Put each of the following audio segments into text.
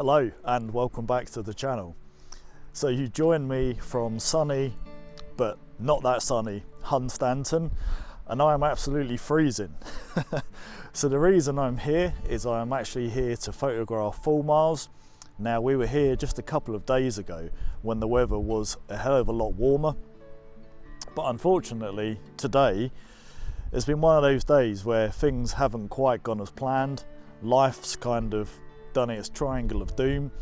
Hello and welcome back to the channel. So you joined me from sunny, but not that sunny, Hunstanton, and I am absolutely freezing. So the reason I'm here is I'm actually here to photograph Fulmars. Now we were here just a couple of days ago when the weather was a hell of a lot warmer, but unfortunately today it's been one of those days where things haven't quite gone as planned. Life's kind of done its triangle of doom,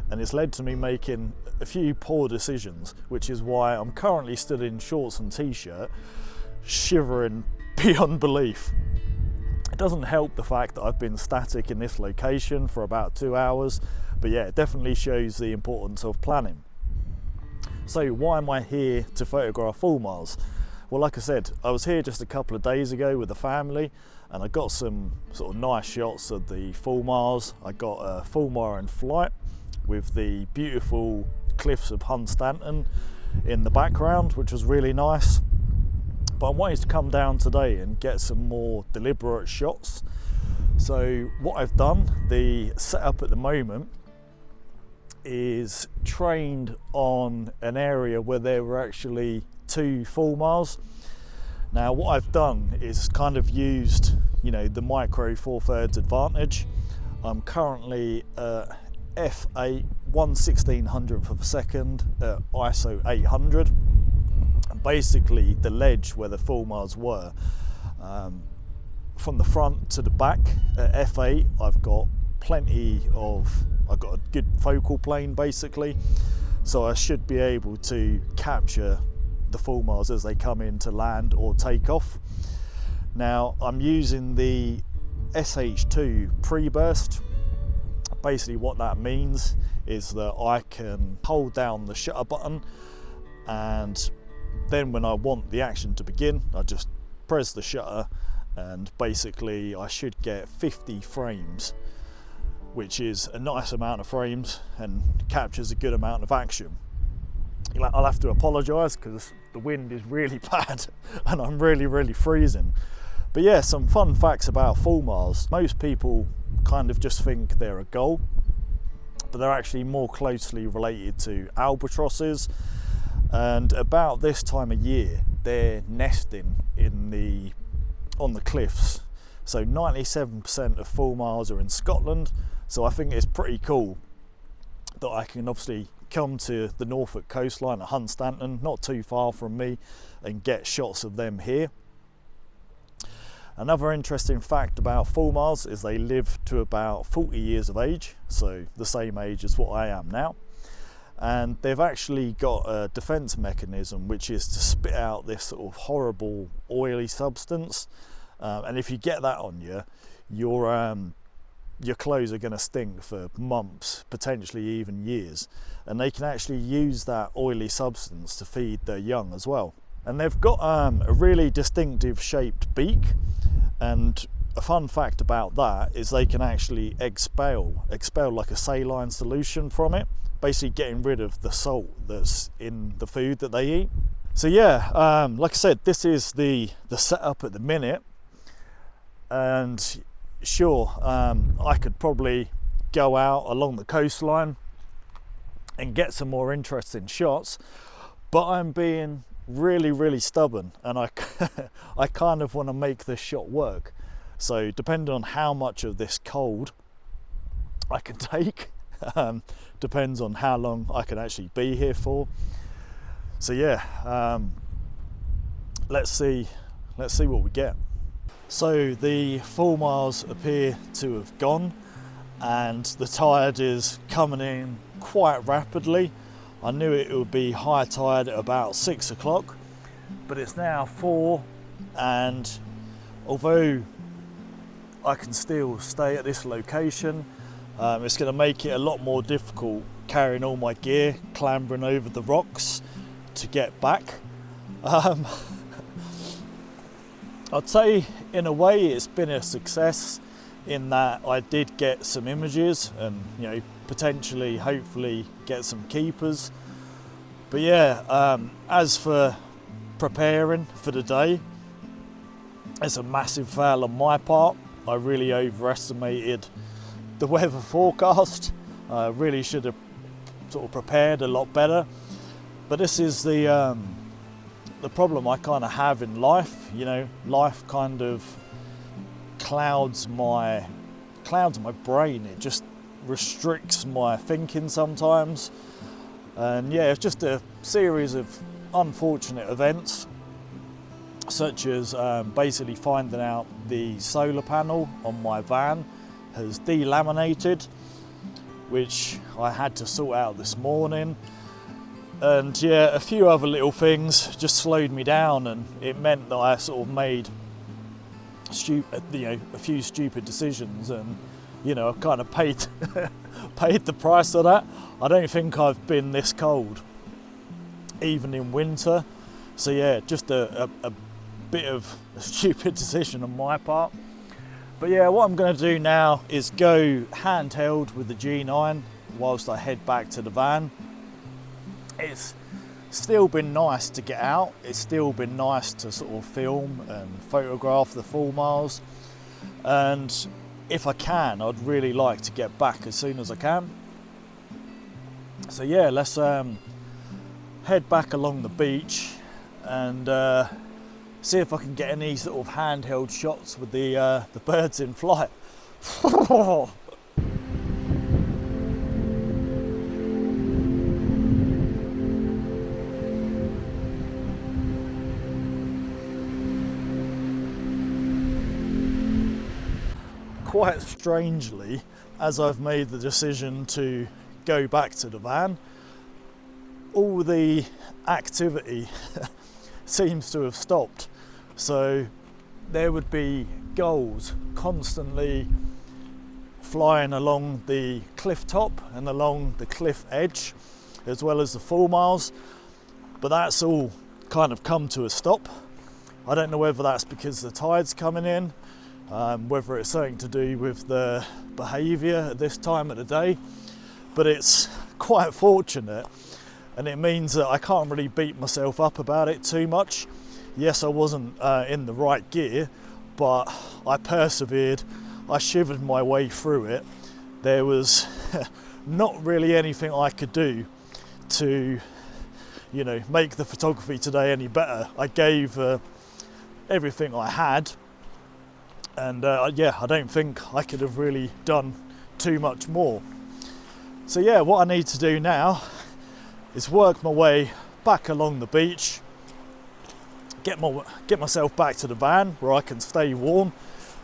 and it's led to me making a few poor decisions, which is why I'm currently stood in shorts and t-shirt, shivering beyond belief. It doesn't help the fact that I've been static in this location for about 2 hours, but yeah, it definitely shows the importance of planning. So why am I here to photograph Fulmars? Well, like I said, I was here just a couple of days ago with the family, and I got some sort of nice shots of the Fulmars. I got a Fulmar in flight with the beautiful cliffs of Hunstanton in the background, which was really nice. But I wanted to come down today and get some more deliberate shots. So what I've done, the setup at the moment is trained on an area where there were actually 2 Fulmars. Now what I've done is kind of used, you know, the micro 4/3 advantage. I'm currently f8 1/1600th of a second at ISO 800. And basically the ledge where the Fulmars were, from the front to the back at f8, I've got a good focal plane basically, so I should be able to capture the Fulmars as they come in to land or take off. Now I'm using the Sh2 Pre-Burst. Basically what that means is that I can hold down the shutter button, and then when I want the action to begin, I just press the shutter, and basically I should get 50 frames, which is a nice amount of frames and captures a good amount of action. I'll have to apologise because the wind is really bad and I'm really freezing. But yeah, some fun facts about Fulmars. Most people kind of just think they're a gull, but they're actually more closely related to albatrosses. And about this time of year, they're nesting on the cliffs. So 97% of Fulmars are in Scotland. So I think it's pretty cool that I can obviously come to the Norfolk coastline at Hunstanton, not too far from me, and get shots of them here. Another interesting fact about Fulmars is they live to about 40 years of age, so the same age as what I am now. And they've actually got a defense mechanism, which is to spit out this sort of horrible oily substance, and if you get that on you, your clothes are going to stink for months, potentially even years. And they can actually use that oily substance to feed their young as well. And they've got a really distinctive shaped beak, and a fun fact about that is they can actually expel like a saline solution from it, basically getting rid of the salt that's in the food that they eat. So yeah, like I said, this is the setup at the minute, and sure, I could probably go out along the coastline and get some more interesting shots, but I'm being really stubborn, and I kind of want to make this shot work. So depending on how much of this cold I can take, depends on how long I can actually be here for. So yeah, let's see what we get. So the Fulmars appear to have gone, and the tide is coming in quite rapidly. I knew it would be high tide at about 6 o'clock, but it's now 4, and although I can still stay at this location, it's going to make it a lot more difficult carrying all my gear, clambering over the rocks to get back. I'd say in a way it's been a success in that I did get some images and, you know, potentially hopefully get some keepers. But yeah, as for preparing for the day, it's a massive fail on my part. I really overestimated the weather forecast. I really should have sort of prepared a lot better. But this is the problem I kind of have in life. You know, life kind of clouds my brain. It just restricts my thinking sometimes. And yeah, it's just a series of unfortunate events, such as basically finding out the solar panel on my van has delaminated, which I had to sort out this morning. And yeah, a few other little things just slowed me down, and it meant that I sort of made a few stupid decisions, and you know, I've kind of paid the price of that. I don't think I've been this cold even in winter. So yeah, just a bit of a stupid decision on my part. But yeah, what I'm going to do now is go handheld with the G9 whilst I head back to the van. It's still been nice to get out. It's still been nice to sort of film and photograph the Fulmars. And if I can, I'd really like to get back as soon as I can. So yeah, let's head back along the beach and see if I can get any sort of handheld shots with the birds in flight. Quite strangely, as I've made the decision to go back to the van, all the activity seems to have stopped. So there would be gulls constantly flying along the cliff top and along the cliff edge, as well as the Fulmars, but that's all kind of come to a stop. I don't know whether that's because the tide's coming in, whether it's something to do with the behaviour at this time of the day, but it's quite fortunate, and it means that I can't really beat myself up about it too much. Yes, I wasn't in the right gear, but I persevered. I shivered my way through it. There was not really anything I could do to, you know, make the photography today any better. I gave everything I had, and yeah, I don't think I could have really done too much more. So yeah, what I need to do now is work my way back along the beach, get myself back to the van where I can stay warm.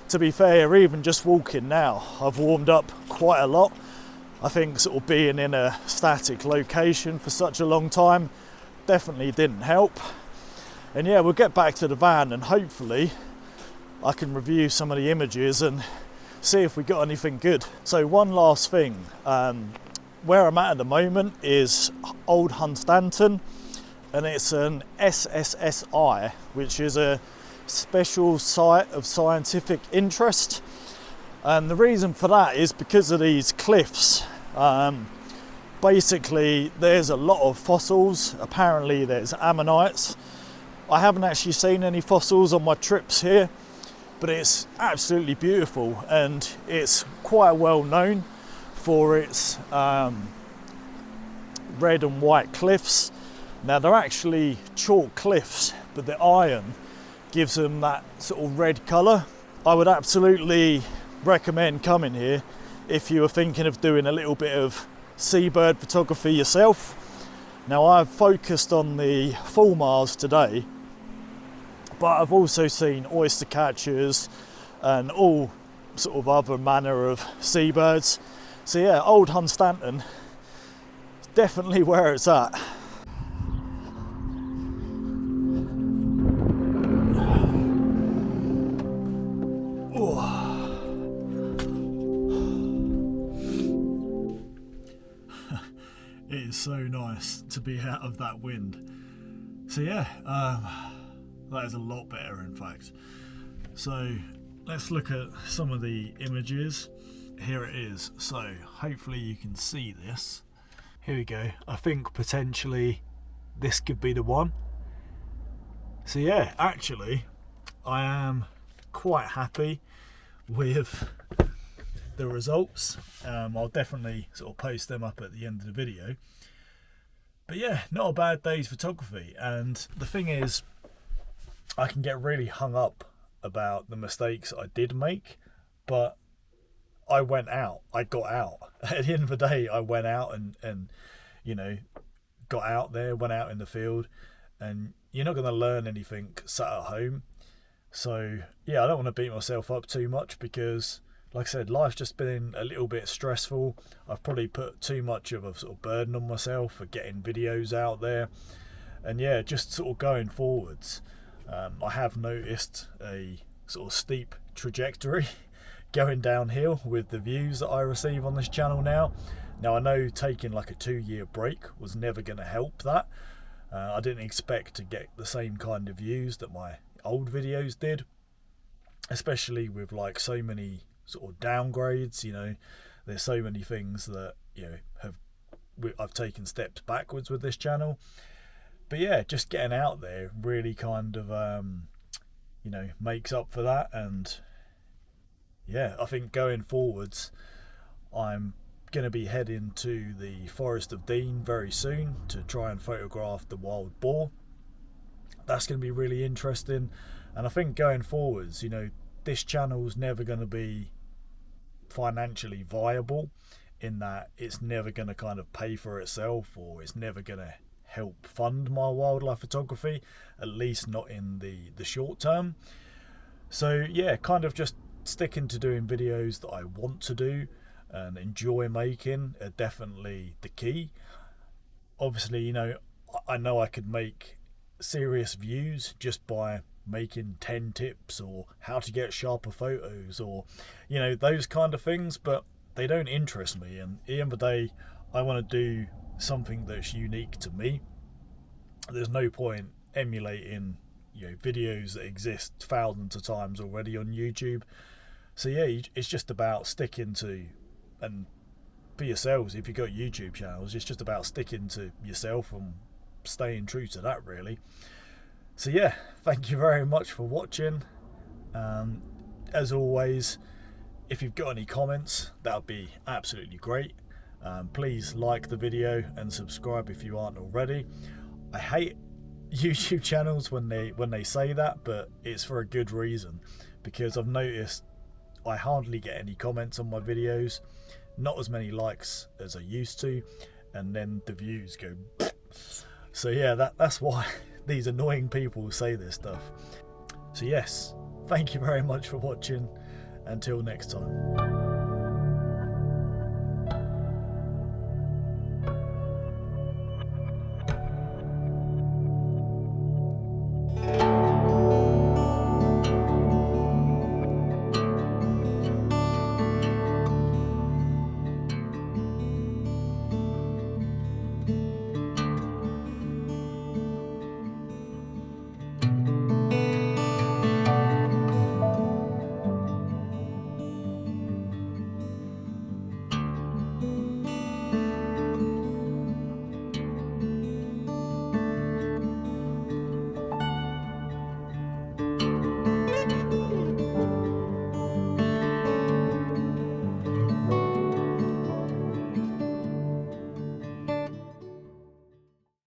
To be fair, even just walking now, I've warmed up quite a lot. I think sort of being in a static location for such a long time definitely didn't help. And yeah, we'll get back to the van and hopefully I can review some of the images and see if we got anything good. So one last thing, where I'm at the moment is Old Hunstanton, and it's an SSSI, which is a special site of scientific interest. And the reason for that is because of these cliffs. Basically, there's a lot of fossils. Apparently there's ammonites. I haven't actually seen any fossils on my trips here, but it's absolutely beautiful, and it's quite well known for its red and white cliffs. Now they're actually chalk cliffs, but the iron gives them that sort of red colour. I would absolutely recommend coming here if you were thinking of doing a little bit of seabird photography yourself. Now I've focused on the Fulmars today, but I've also seen oyster catchers and all sort of other manner of seabirds. So yeah, Old Hunstanton is definitely where it's at. It is so nice to be out of that wind. So yeah, that is a lot better in fact. So let's look at some of the images. Here it is. So hopefully you can see this. Here we go. I think potentially this could be the one. So yeah, actually I am quite happy with the results. I'll definitely sort of post them up at the end of the video. But yeah, not a bad day's photography. And the thing is, I can get really hung up about the mistakes I did make, but I got out. At the end of the day, I went out and you know, got out there, went out in the field, and you're not going to learn anything sat at home. So yeah, I don't want to beat myself up too much because, like I said, life's just been a little bit stressful. I've probably put too much of a sort of burden on myself for getting videos out there. And yeah, just sort of going forwards, I have noticed a sort of steep trajectory going downhill with the views that I receive on this channel now. Now I know taking like a 2-year break was never going to help that. I didn't expect to get the same kind of views that my old videos did, especially with like so many sort of downgrades. You know, there's so many things that, you know, I've taken steps backwards with this channel. But yeah, just getting out there really kind of you know, makes up for that. And yeah, I think going forwards, I'm going to be heading to the Forest of Dean very soon to try and photograph the wild boar. That's going to be really interesting. And I think going forwards, you know, this channel's never going to be financially viable, in that it's never going to kind of pay for itself, or it's never going to help fund my wildlife photography, at least not in the short term. So yeah, kind of just sticking to doing videos that I want to do and enjoy making are definitely the key. Obviously, you know I could make serious views just by making 10 tips or how to get sharper photos, or you know, those kind of things, but they don't interest me. And at the end of the day, I want to do something that's unique to me. There's no point emulating, you know, videos that exist thousands of times already on YouTube. So yeah, it's just about sticking to, and for yourselves, if you've got YouTube channels, it's just about sticking to yourself and staying true to that, really. So yeah, thank you very much for watching. As always, if you've got any comments, that would be absolutely great. Please like the video and subscribe if you aren't already. I hate YouTube channels when they say that, but it's for a good reason, because I've noticed I hardly get any comments on my videos, not as many likes as I used to, and then the views go. So yeah, that's why these annoying people say this stuff. So yes, thank you very much for watching. Until next time.